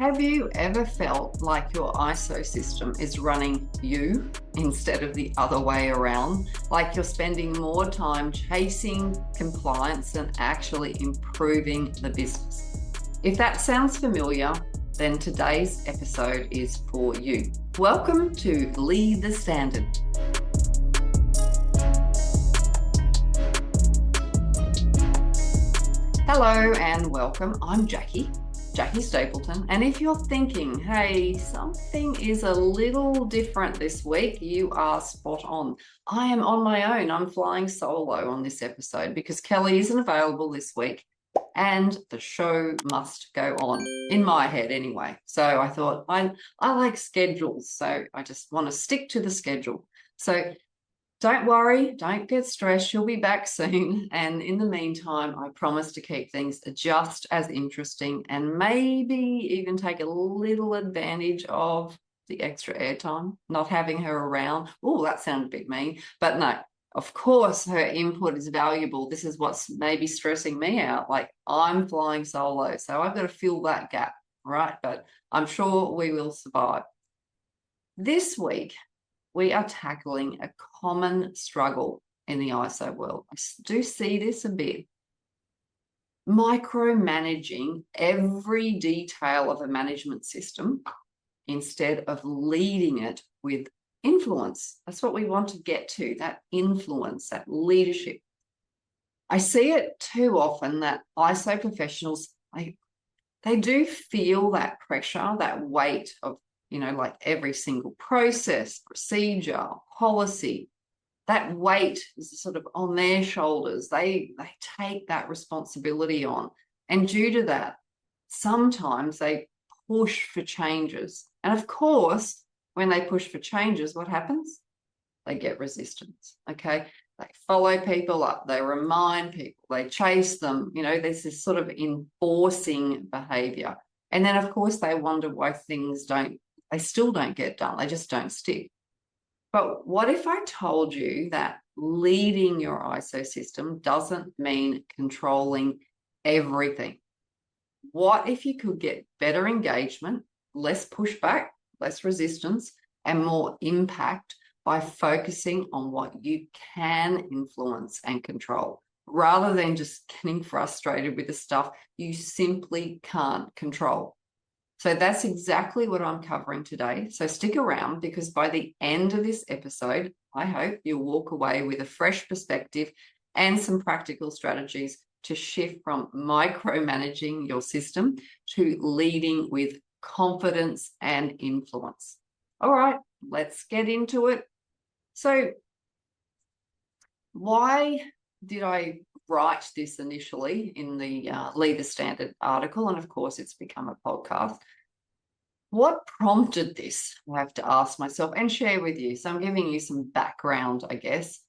Have you ever felt like your ISO system is running you instead of the other way around? Like you're spending more time chasing compliance than actually improving the business? If that sounds familiar, then today's episode is for you. Welcome to Lead the Standard. Hello and welcome. I'm Jackie Stapleton. And if you're thinking, hey, something is a little different this week, you are spot on. I am on my own. I'm flying solo on this episode because Kelly isn't available this week and the show must go on, in my head anyway. So I thought I like schedules, so I just want to stick to the schedule. So don't worry, don't get stressed. She'll be back soon. And in the meantime, I promise to keep things just as interesting and maybe even take a little advantage of the extra airtime, not having her around. Oh, that sounded a bit mean. But no, of course, her input is valuable. This is what's maybe stressing me out. Like I'm flying solo, so I've got to fill that gap, right? But I'm sure we will survive. This week, we are tackling a common struggle in the ISO world. I do see this a bit. Micromanaging every detail of a management system instead of leading it with influence. That's what we want to get to, that influence, that leadership. I see it too often that ISO professionals, they do feel that pressure, that weight of like every single process, procedure, policy, that weight is sort of on their shoulders. They take that responsibility on. And due to that, sometimes they push for changes. And of course, when they push for changes, what happens? They get resistance, okay? They follow people up, they remind people, they chase them. There's this sort of enforcing behavior. And then, of course, they wonder why they still don't get done. They just don't stick. But what if I told you that leading your ISO system doesn't mean controlling everything? What if you could get better engagement, less pushback, less resistance, and more impact by focusing on what you can influence and control, rather than just getting frustrated with the stuff you simply can't control? So that's exactly what I'm covering today. So stick around, because by the end of this episode, I hope you'll walk away with a fresh perspective and some practical strategies to shift from micromanaging your system to leading with confidence and influence. All right, let's get into it. So why did I write this initially in the Lead the Standard article? And of course, it's become a podcast. What prompted this? I have to ask myself and share with you. So I'm giving you some background, I guess.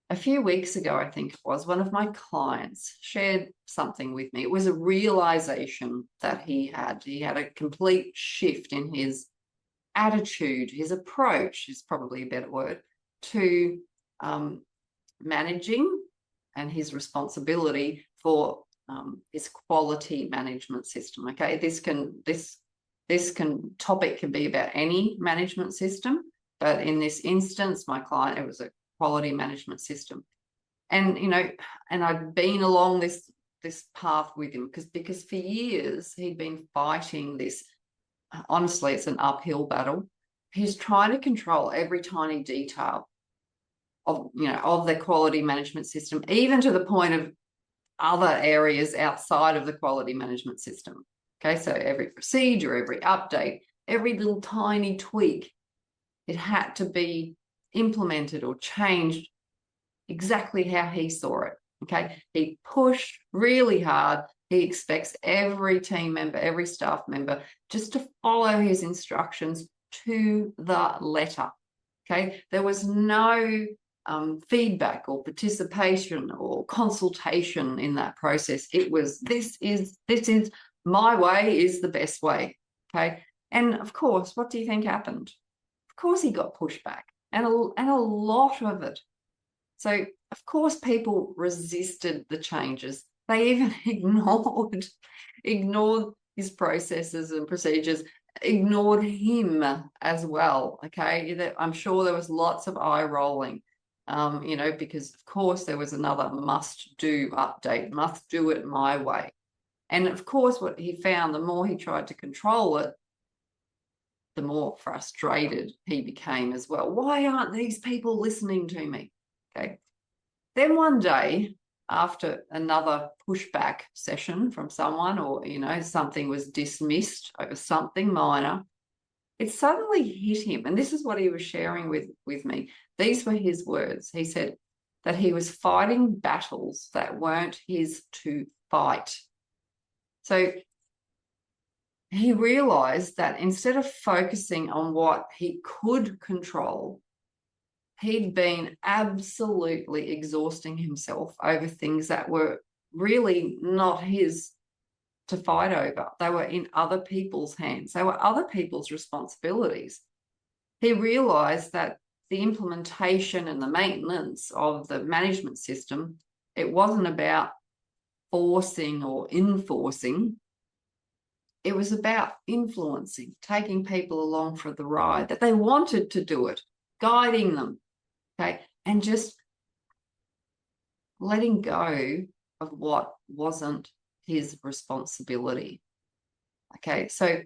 A few weeks ago, I think it was, one of my clients shared something with me. It was a realization that he had. He had a complete shift in his attitude, his approach is probably a better word, to managing and his responsibility for his quality management system. Okay, this topic can be about any management system, but in this instance, my client, it was a quality management system. And and I'd been along this path with him because for years he'd been fighting this. Honestly, it's an uphill battle. He's trying to control every tiny detail of the quality management system, even to the point of other areas outside of the quality management system. Okay, so every procedure, every update, every little tiny tweak, it had to be implemented or changed exactly how he saw it. Okay, he pushed really hard. He expects every team member, every staff member just to follow his instructions to the letter. Okay, there was no feedback or participation or consultation in that process. It was this is my way is the best way. Okay, and of course, what do you think happened? Of course, he got pushback, and a lot of it. So of course, people resisted the changes. They even ignored his processes and procedures, ignored him as well. Okay, I'm sure there was lots of eye rolling, you know, because of course there was another must do update, must do it my way. And of course, what he found, the more he tried to control it, the more frustrated he became as well. Why aren't these people listening to me? Okay. Then one day, after another pushback session from someone, or, you know, something was dismissed over something minor, it suddenly hit him. And this is what he was sharing with me. These were his words. He said that he was fighting battles that weren't his to fight. So he realized that instead of focusing on what he could control, he'd been absolutely exhausting himself over things that were really not his to fight over. They were in other people's hands. They were other people's responsibilities. He realized that the implementation and the maintenance of the management system, it wasn't about forcing or enforcing. It was about influencing, taking people along for the ride, that they wanted to do it, guiding them, okay, and just letting go of what wasn't his responsibility. Okay, so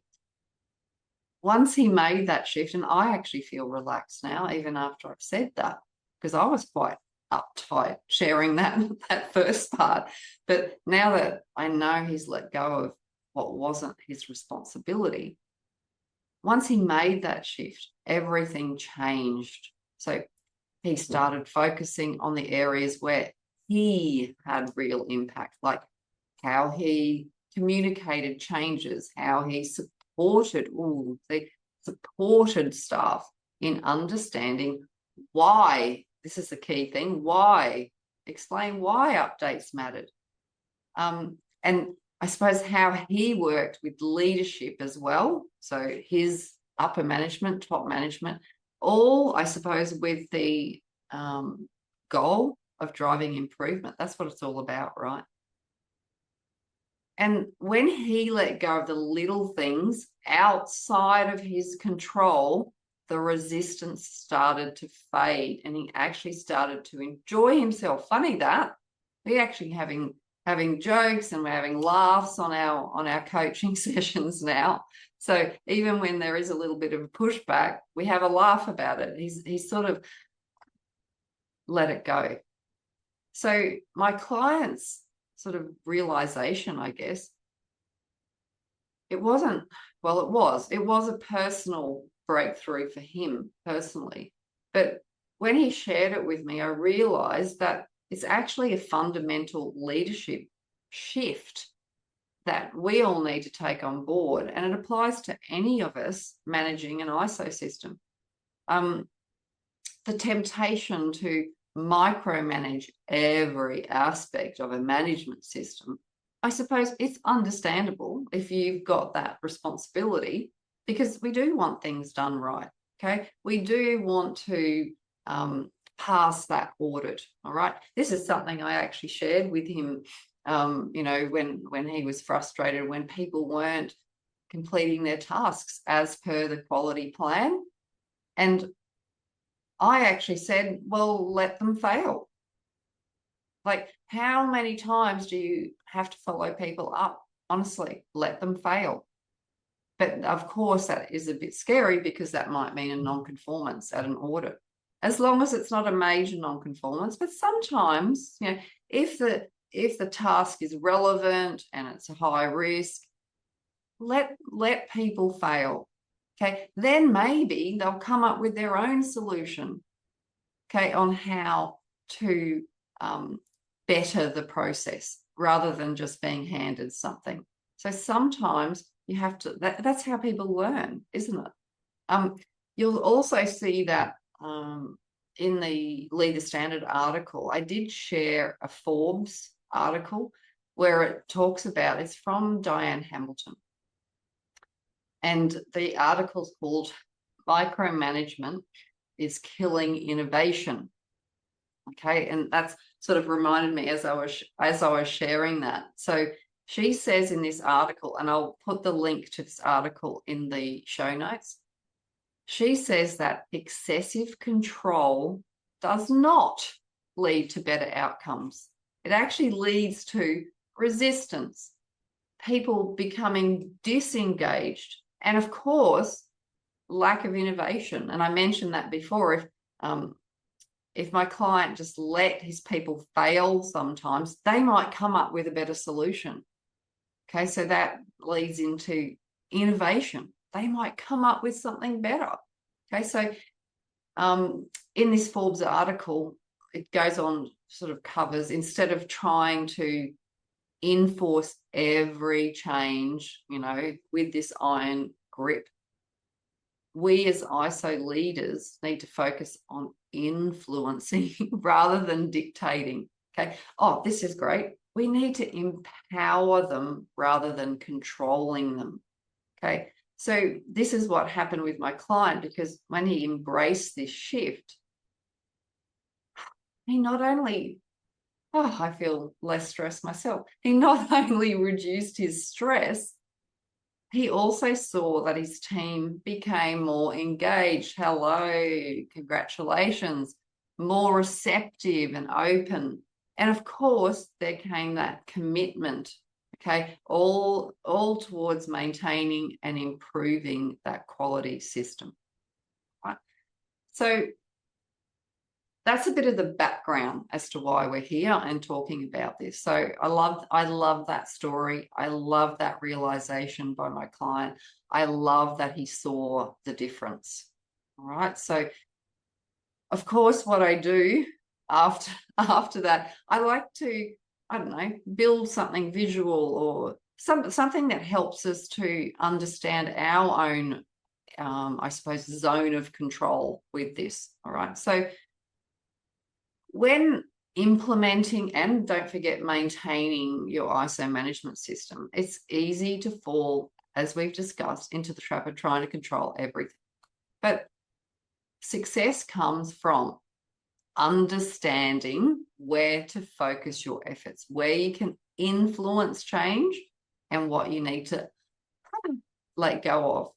once he made that shift, and I actually feel relaxed now, even after I've said that, because I was quite uptight sharing that first part. But now that I know he's let go of what wasn't his responsibility, once he made that shift, everything changed. So he started focusing on the areas where he had real impact, like how he communicated changes, how he supported staff in understanding why. This is the key thing, why. Explain why updates mattered. And I suppose how he worked with leadership as well. So his upper management, top management, all, I suppose, with the goal of driving improvement. That's what it's all about, right? And when he let go of the little things outside of his control, the resistance started to fade, and he actually started to enjoy himself. Funny that. We're actually having jokes, and we're having laughs on our coaching sessions now. So even when there is a little bit of a pushback, we have a laugh about it. He's sort of let it go. So my clients' sort of realization, I guess, it was a personal breakthrough for him personally. But when he shared it with me, I realized that it's actually a fundamental leadership shift that we all need to take on board, and it applies to any of us managing an ISO system. The temptation to micromanage every aspect of a management system, I suppose it's understandable if you've got that responsibility, because we do want things done right, okay? We do want to pass that audit, all right? This is something I actually shared with him, you know, when he was frustrated, when people weren't completing their tasks as per the quality plan. And I actually said, well, let them fail. Like, how many times do you have to follow people up? Honestly, let them fail. But of course, that is a bit scary, because that might mean a non-conformance at an audit, as long as it's not a major non-conformance. But sometimes, you know, if the task is relevant and it's a high risk, let people fail. Okay, then maybe they'll come up with their own solution, okay, on how to better the process, rather than just being handed something. So sometimes you have to, that's how people learn, isn't it? You'll also see that in the Leader Standard article, I did share a Forbes article where it talks about, it's from Diane Hamilton. And the article's called Micromanagement is Killing Innovation. Okay, and that's sort of reminded me as I was sharing that. So She says in this article, and I'll put the link to this article in the show notes, she says that excessive control does not lead to better outcomes. It actually leads to resistance, people becoming disengaged, and of course, lack of innovation. And I mentioned that before. If my client just let his people fail sometimes, they might come up with a better solution. Okay, so that leads into innovation. They might come up with something better. Okay, so in this Forbes article, it goes on, sort of covers, instead of trying to enforce every change, with this iron grip, we as ISO leaders need to focus on influencing rather than dictating. Okay. Oh, this is great. We need to empower them rather than controlling them. Okay. So this is what happened with my client, because when he embraced this shift, he not only, I feel less stressed myself. He not only reduced his stress, he also saw that his team became more engaged. Hello, congratulations, more receptive and open. And of course, there came that commitment, okay, all towards maintaining and improving that quality system. Right? So that's a bit of the background as to why we're here and talking about this. So I love that story. I love that realization by my client. I love that he saw the difference. All right. So of course, what I do after that, I like to, I don't know, build something visual or something that helps us to understand our own, I suppose, zone of control with this. All right. So when implementing, and don't forget maintaining your ISO management system, it's easy to fall, as we've discussed, into the trap of trying to control everything. But success comes from understanding where to focus your efforts, where you can influence change, and what you need to let go of.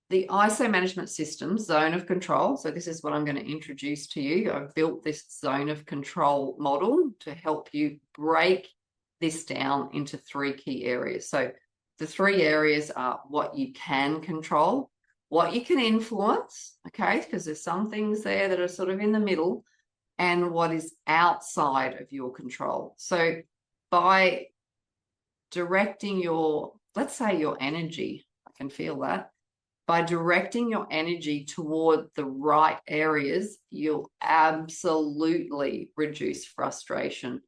The ISO management system zone of control. So this is what I'm going to introduce to you. I've built this zone of control model to help you break this down into 3 key areas. So the 3 areas are what you can control, what you can influence, okay, because there's some things there that are sort of in the middle, and what is outside of your control. So by directing your, let's say, your energy, I can feel that, by directing your energy toward the right areas, you'll absolutely reduce frustration.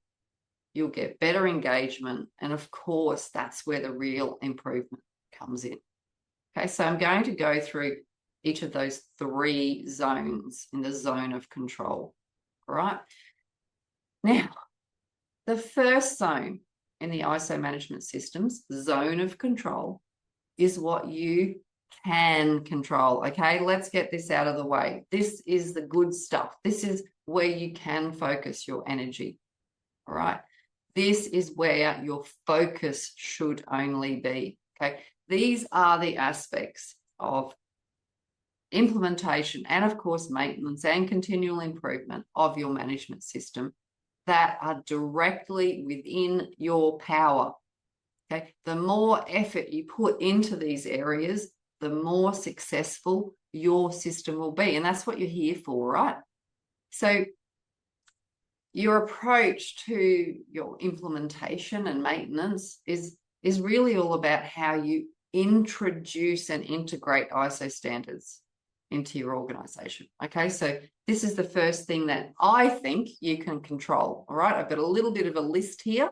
You'll get better engagement. And of course, that's where the real improvement comes in. Okay, so I'm going to go through each of those 3 zones in the zone of control. All right. Now, the first zone in the ISO management systems, zone of control, is what you can control. Okay, let's get this out of the way. This is the good stuff. This is where you can focus your energy. All right, this is where your focus should only be. Okay, these are the aspects of implementation and of course maintenance and continual improvement of your management system that are directly within your power. Okay, the more effort you put into these areas, the more successful your system will be. And that's what you're here for, right? So your approach to your implementation and maintenance is really all about how you introduce and integrate ISO standards into your organization. Okay, so this is the first thing that I think you can control. All right, I've got a little bit of a list here.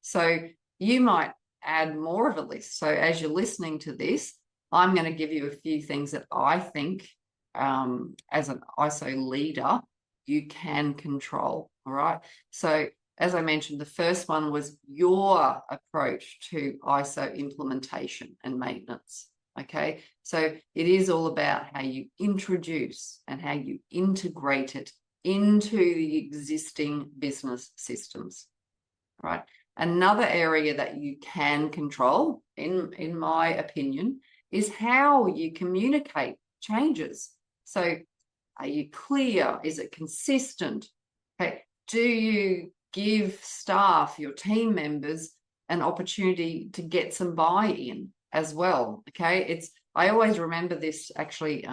So you might add more of a list. So as you're listening to this, I'm going to give you a few things that I think as an ISO leader, you can control. All right. So as I mentioned, the first one was your approach to ISO implementation and maintenance. Okay. So it is all about how you introduce and how you integrate it into the existing business systems. Right. Another area that you can control, in my opinion, is how you communicate changes. So are you clear? Is it consistent? Okay. Do you give staff, your team members, an opportunity to get some buy-in as well? Okay. I always remember this actually.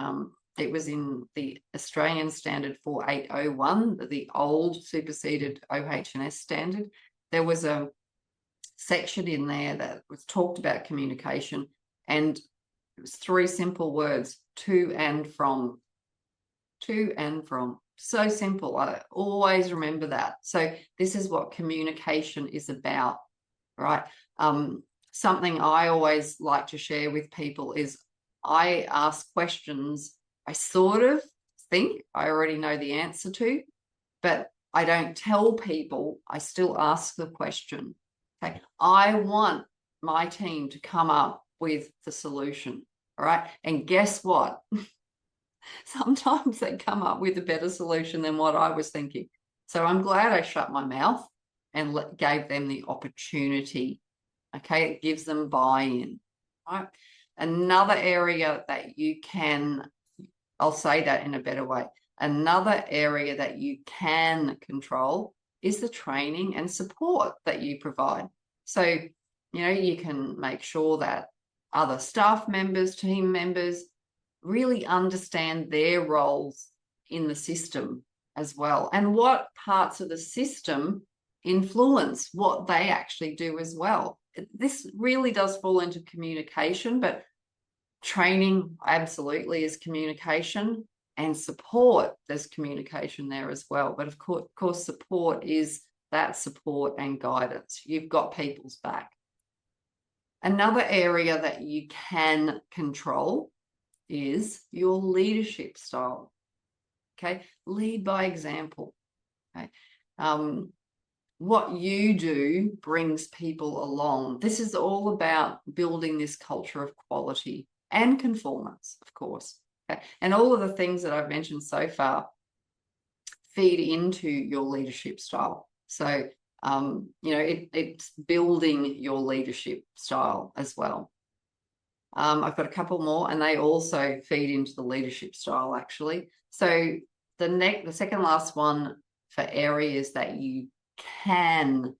It was in the Australian Standard 4801, the old superseded OH&S standard. There was a section in there that was talked about communication, and it was 3 simple words: to and from. To and from. So simple. I always remember that. So this is what communication is about, right? Something I always like to share with people is I ask questions I sort of think I already know the answer to, but I don't tell people. I still ask the question. Okay, I want my team to come up with the solution. All right, and guess what? Sometimes they come up with a better solution than what I was thinking. So I'm glad I shut my mouth and gave them the opportunity. Okay, it gives them buy-in. Right. Another area that you can, I'll say that in a better way. Another area that you can control is the training and support that you provide. So, you can make sure that other staff members, team members, really understand their roles in the system as well, and what parts of the system influence what they actually do as well. This really does fall into communication, but training absolutely is communication, and support, there's communication there as well. But of course, support is that support and guidance. You've got people's back. Another area that you can control is your leadership style. Okay, lead by example. Okay, what you do brings people along. This is all about building this culture of quality and conformance, of course. Okay, and all of the things that I've mentioned so far feed into your leadership style. So, it's building your leadership style as well. I've got a couple more, and they also feed into the leadership style, actually. So the second last one for areas that you can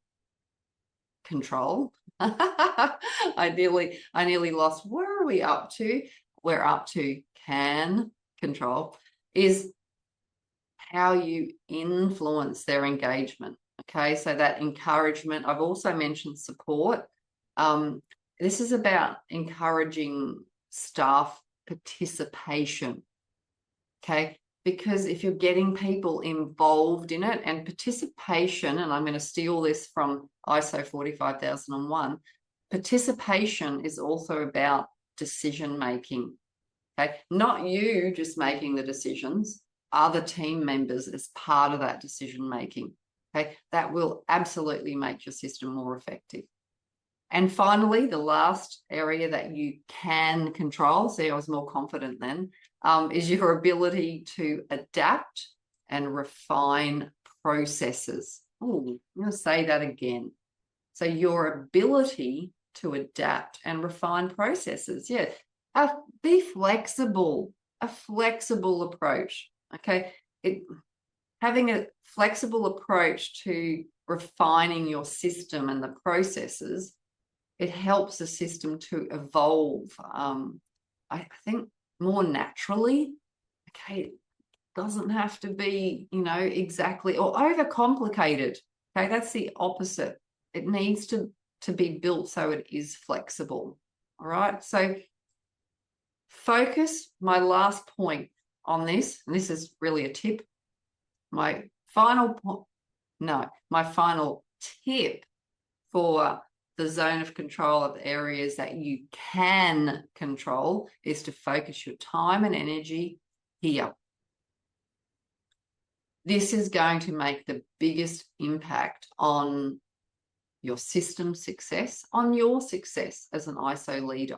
control. I nearly lost. Where are we up to? We're up to can control is how you influence their engagement. Okay, so that encouragement. I've also mentioned support. This is about encouraging staff participation, okay? Because if you're getting people involved in it, and participation, and I'm going to steal this from ISO 45001, participation is also about decision-making, okay? Not you just making the decisions, other team members as part of that decision-making, okay? That will absolutely make your system more effective. And finally, the last area that you can control, see, I was more confident then, is your ability to adapt and refine processes. Oh, I'm going to say that again. So your ability to adapt and refine processes. Yeah, be flexible, a flexible approach. Okay, having a flexible approach to refining your system and the processes, it helps the system to evolve, I think, more naturally. Okay, it doesn't have to be, exactly, or overcomplicated. Okay, that's the opposite. It needs to be built so it is flexible. All right, so focus, my last point on this, and this is really a tip. My final tip for the zone of control of areas that you can control is to focus your time and energy here. This is going to make the biggest impact on your system success, on your success as an ISO leader.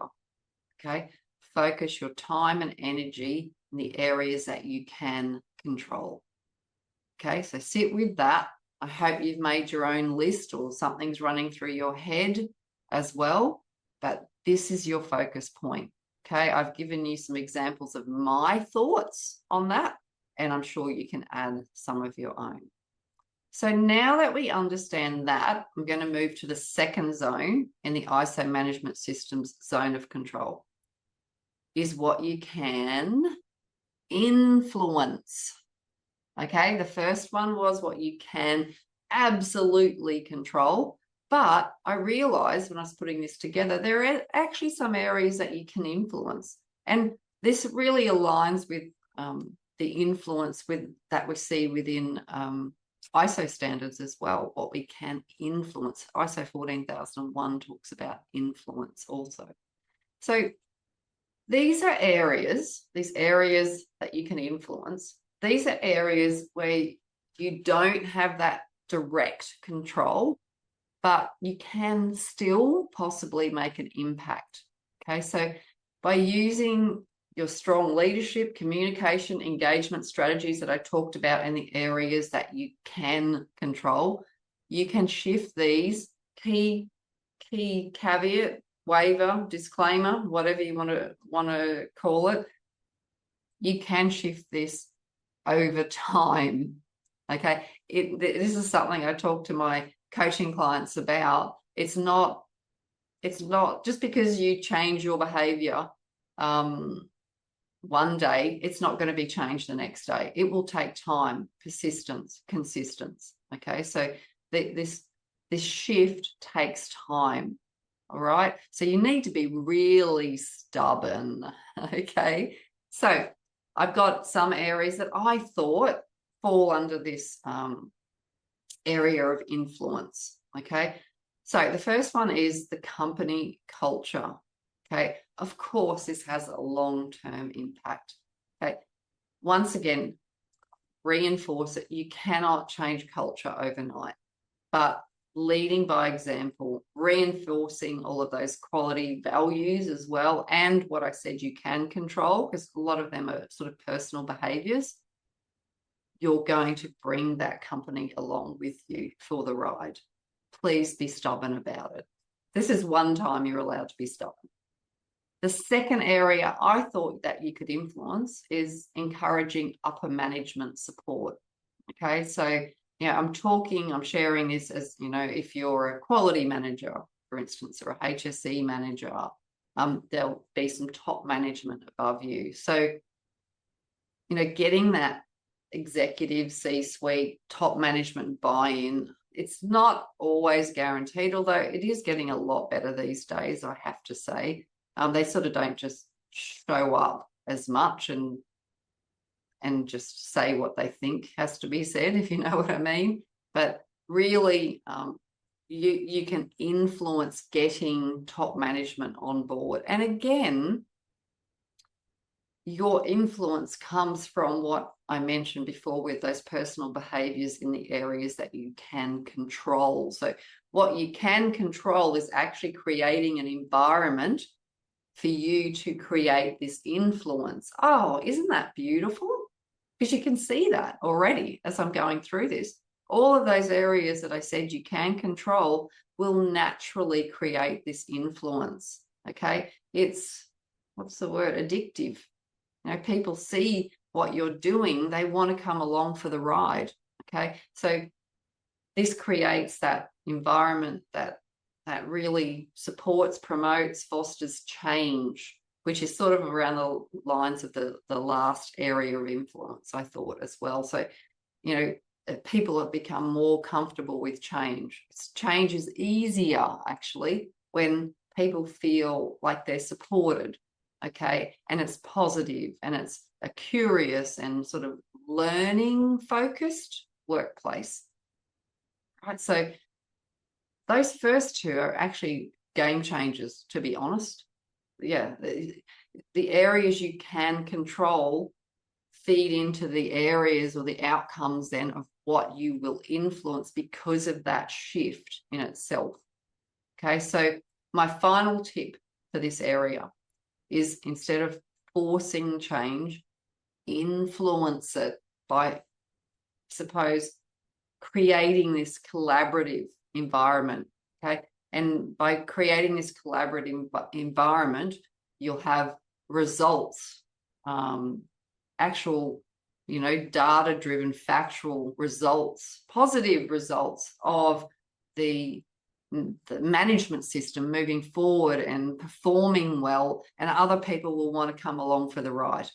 Okay, focus your time and energy in the areas that you can control. Okay, so sit with that I hope you've made your own list or something's running through your head as well, but this is your focus point. Okay, I've given you some examples of my thoughts on that, and I'm sure you can add some of your own. So now that we understand that, I'm going to move to the second zone in the ISO management system's zone of control, is what you can influence. Okay, the first one was what you can absolutely control. But I realized when I was putting this together, there are actually some areas that you can influence. And this really aligns with the influence that we see within ISO standards as well, what we can influence. ISO 14001 talks about influence also. So these are areas, these areas that you can influence. These are areas where you don't have that direct control, but you can still possibly make an impact. Okay, so by using your strong leadership, communication, engagement strategies that I talked about in the areas that you can control, you can shift these key caveat, waiver, disclaimer, whatever you want to call it. You can shift this over time. Okay, this is something I talk to my coaching clients about. It's not just because you change your behavior one day, it's not going to be changed the next day. It will take time, persistence, consistency. Okay, so this shift takes time. All right, so you need to be really stubborn. Okay, so I've got some areas that I thought fall under this area of influence. Okay, so the first one is the company culture. Okay, of course, this has a long-term impact. Okay, once again, reinforce it. You cannot change culture overnight, but leading by example, reinforcing all of those quality values as well, and what I said you can control, because a lot of them are sort of personal behaviors, you're going to bring that company along with you for the ride. Please be stubborn about it. This is one time you're allowed to be stubborn. The second area I thought that you could influence is encouraging upper management support. Okay, so I'm sharing this as, if you're a quality manager, for instance, or a HSE manager, there'll be some top management above you. So, getting that executive C-suite top management buy-in, it's not always guaranteed, although it is getting a lot better these days, I have to say. They sort of don't just show up as much and just say what they think has to be said, if you know what I mean. But really, you can influence getting top management on board. And again, your influence comes from what I mentioned before with those personal behaviors in the areas that you can control. So what you can control is actually creating an environment for you to create this influence. Oh, isn't that beautiful? Because you can see that already as I'm going through this. All of those areas that I said you can control will naturally create this influence. Okay, it's, what's the word, addictive. People see what you're doing, they want to come along for the ride. Okay, so this creates that environment that really supports, promotes, fosters change, which is sort of around the lines of the last area of influence, I thought, as well. So, people have become more comfortable with change. Change is easier, actually, when people feel like they're supported, okay, and it's positive, and it's a curious and sort of learning-focused workplace. Right, so those first two are actually game changers, to be honest. Yeah, the areas you can control feed into the areas or the outcomes then of what you will influence because of that shift in itself. Okay, so my final tip for this area is, instead of forcing change, influence it by, suppose, creating this collaborative environment, okay? And by creating this collaborative environment, you'll have results, actual, data-driven, factual results, positive results of the management system moving forward and performing well, and other people will want to come along for the ride.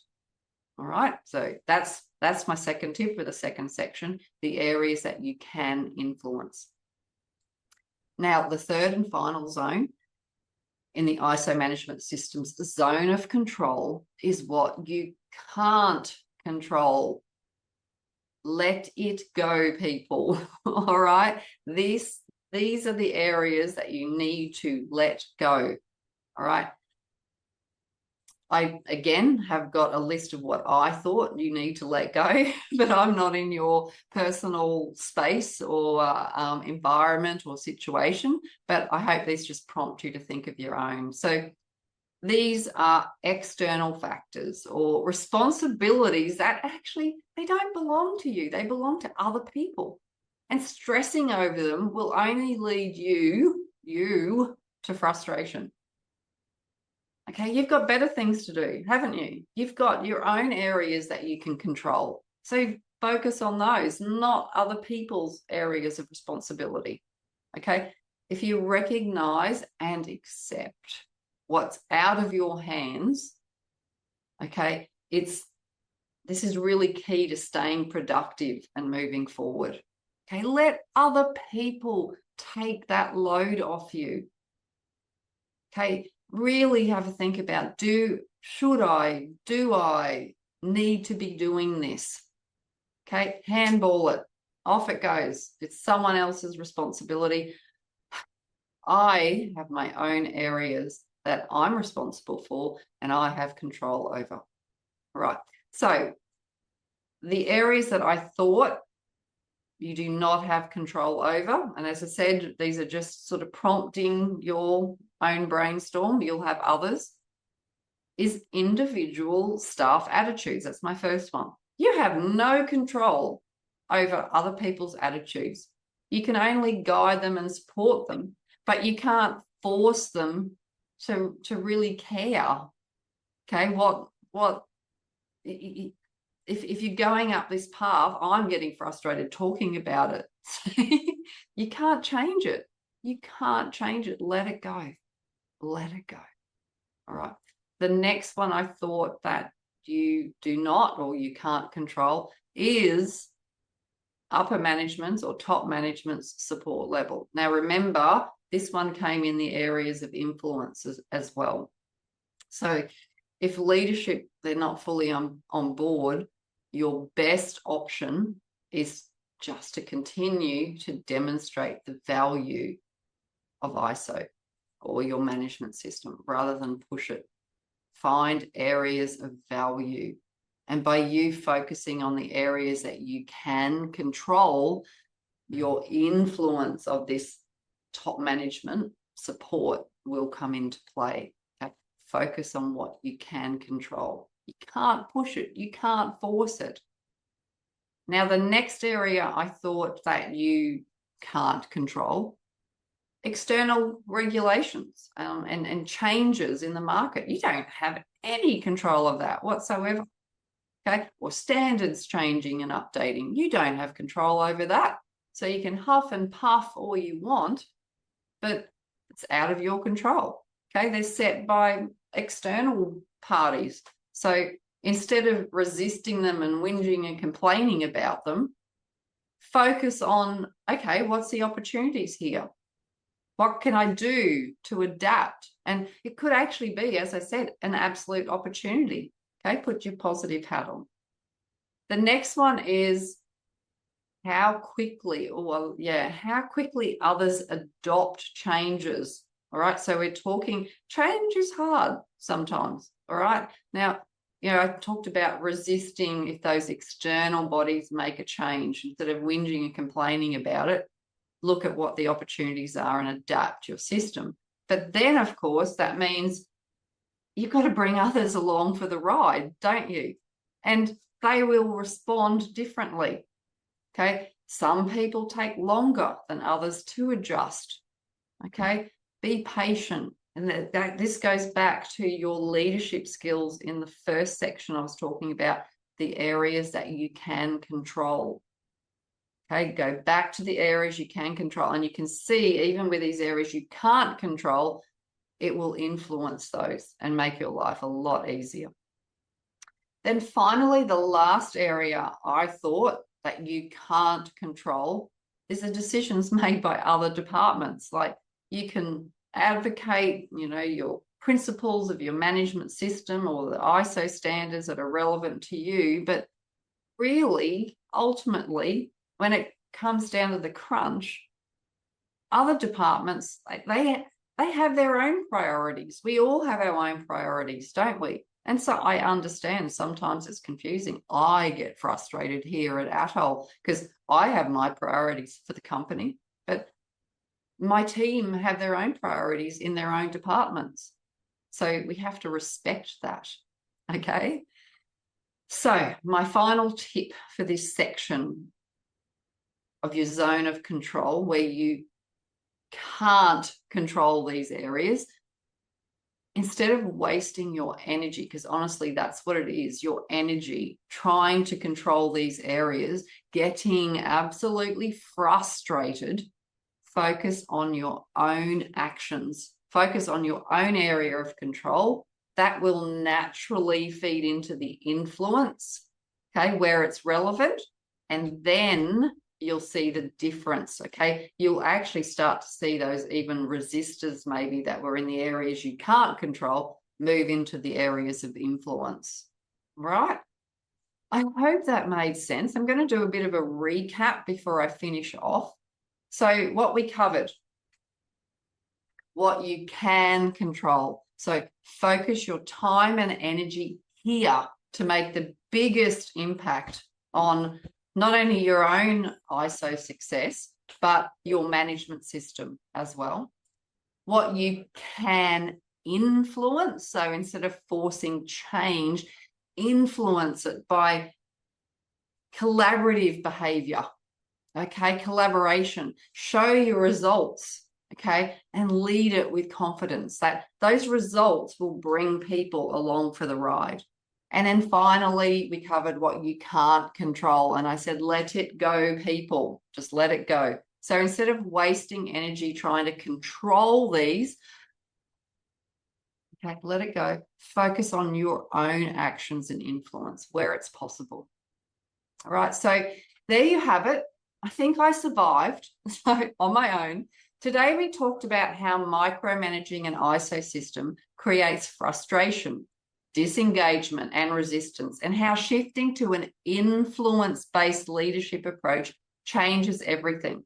All right, so that's my second tip for the second section, the areas that you can influence. Now, the third and final zone in the ISO management systems, the zone of control, is what you can't control. Let it go, people. All right, these are the areas that you need to let go. All right. I, again, have got a list of what I thought you need to let go, but I'm not in your personal space or environment or situation, but I hope these just prompt you to think of your own. So these are external factors or responsibilities that actually, they don't belong to you. They belong to other people. And stressing over them will only lead you to frustration. Okay, you've got better things to do, haven't you? You've got your own areas that you can control. So focus on those, not other people's areas of responsibility. Okay, if you recognize and accept what's out of your hands, okay, this is really key to staying productive and moving forward. Okay, let other people take that load off you. Okay, really have a think about, do I need to be doing this? Okay, handball it, off it goes. It's someone else's responsibility. I have my own areas that I'm responsible for and I have control over. Right, so the areas that I thought you do not have control over, and as I said, these are just sort of prompting your own brainstorm, you'll have others, is individual staff attitudes. That's my first one. You have no control over other people's attitudes. You can only guide them and support them, but you can't force them to really care. Okay, if you're going up this path, I'm getting frustrated talking about it. You can't change it. You can't change it. Let it go. Let it go. All right. The next one I thought that you do not or you can't control is upper management's or top management's support level. Now, remember, this one came in the areas of influence as well. So if leadership, they're not fully on board, your best option is just to continue to demonstrate the value of ISO or your management system rather than push it. Find areas of value. And by you focusing on the areas that you can control, your influence of this top management support will come into play. Okay? Focus on what you can control. You can't push it. You can't force it. Now, the next area I thought that you can't control, external regulations and changes in the market. You don't have any control of that whatsoever. Okay, or standards changing and updating. You don't have control over that. So you can huff and puff all you want, but it's out of your control. Okay, they're set by external parties. So instead of resisting them and whinging and complaining about them, focus on, okay, what's the opportunities here? What can I do to adapt? And it could actually be, as I said, an absolute opportunity. Okay, put your positive hat on. The next one is how quickly others adopt changes. All right, so we're talking, change is hard sometimes. All right, now, I talked about resisting if those external bodies make a change. Instead of whinging and complaining about it, look at what the opportunities are and adapt your system. But then, of course, that means you've got to bring others along for the ride, don't you? And they will respond differently. Okay, Some people take longer than others to adjust. Okay, be patient. And this goes back to your leadership skills in the first section I was talking about, the areas that you can control. Okay, go back to the areas you can control. And you can see, even with these areas you can't control, it will influence those and make your life a lot easier. Then finally, the last area I thought that you can't control is the decisions made by other departments. Like, you can advocate, your principles of your management system or the ISO standards that are relevant to you, but really, ultimately, when it comes down to the crunch, other departments, they have their own priorities. We all have our own priorities, don't we? And so I understand sometimes it's confusing. I get frustrated here at Atoll because I have my priorities for the company, but my team have their own priorities in their own departments. So we have to respect that, okay? So my final tip for this section of your zone of control, where you can't control these areas, instead of wasting your energy, because honestly, that's what it is, your energy, trying to control these areas, getting absolutely frustrated, focus on your own actions, focus on your own area of control. That will naturally feed into the influence, okay, where it's relevant, and then you'll see the difference, okay? You'll actually start to see those even resistors maybe that were in the areas you can't control move into the areas of influence, right? I hope that made sense. I'm going to do a bit of a recap before I finish off. So what we covered, what you can control. So focus your time and energy here to make the biggest impact on not only your own ISO success, but your management system as well. What you can influence, so instead of forcing change, influence it by collaborative behavior, okay, collaboration, show your results, okay, and lead it with confidence that those results will bring people along for the ride. And then finally, we covered what you can't control. And I said, let it go, people. Just let it go. So instead of wasting energy trying to control these, okay, let it go. Focus on your own actions and influence where it's possible. All right, so there you have it. I think I survived on my own. Today, we talked about how micromanaging an ISO system creates frustration, disengagement, and resistance, and how shifting to an influence-based leadership approach changes everything.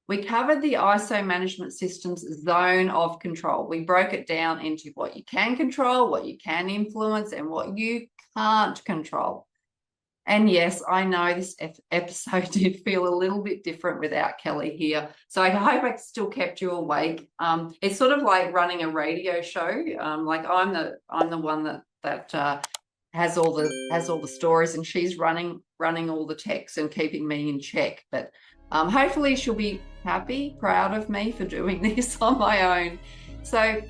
We covered the ISO management system's zone of control. We broke it down into what you can control, what you can influence, and what you can't control. And yes, I know this episode did feel a little bit different without Kelly here. So I hope I still kept you awake. It's sort of like running a radio show. Like I'm the one that has all the stories, and she's running all the techs and keeping me in check. But hopefully she'll be happy, proud of me for doing this on my own. So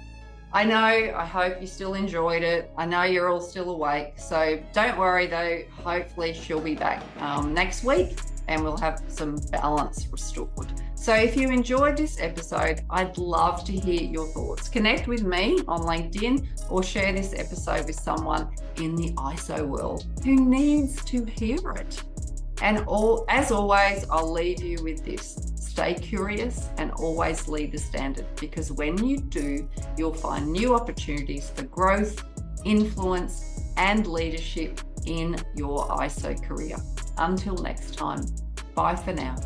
I hope you still enjoyed it. I know you're all still awake. So don't worry though, hopefully she'll be back next week and we'll have some balance restored. So if you enjoyed this episode, I'd love to hear your thoughts. Connect with me on LinkedIn or share this episode with someone in the ISO world who needs to hear it. And as always, I'll leave you with this. Stay curious and always lead the standard, because when you do, you'll find new opportunities for growth, influence, and leadership in your ISO career. Until next time, bye for now.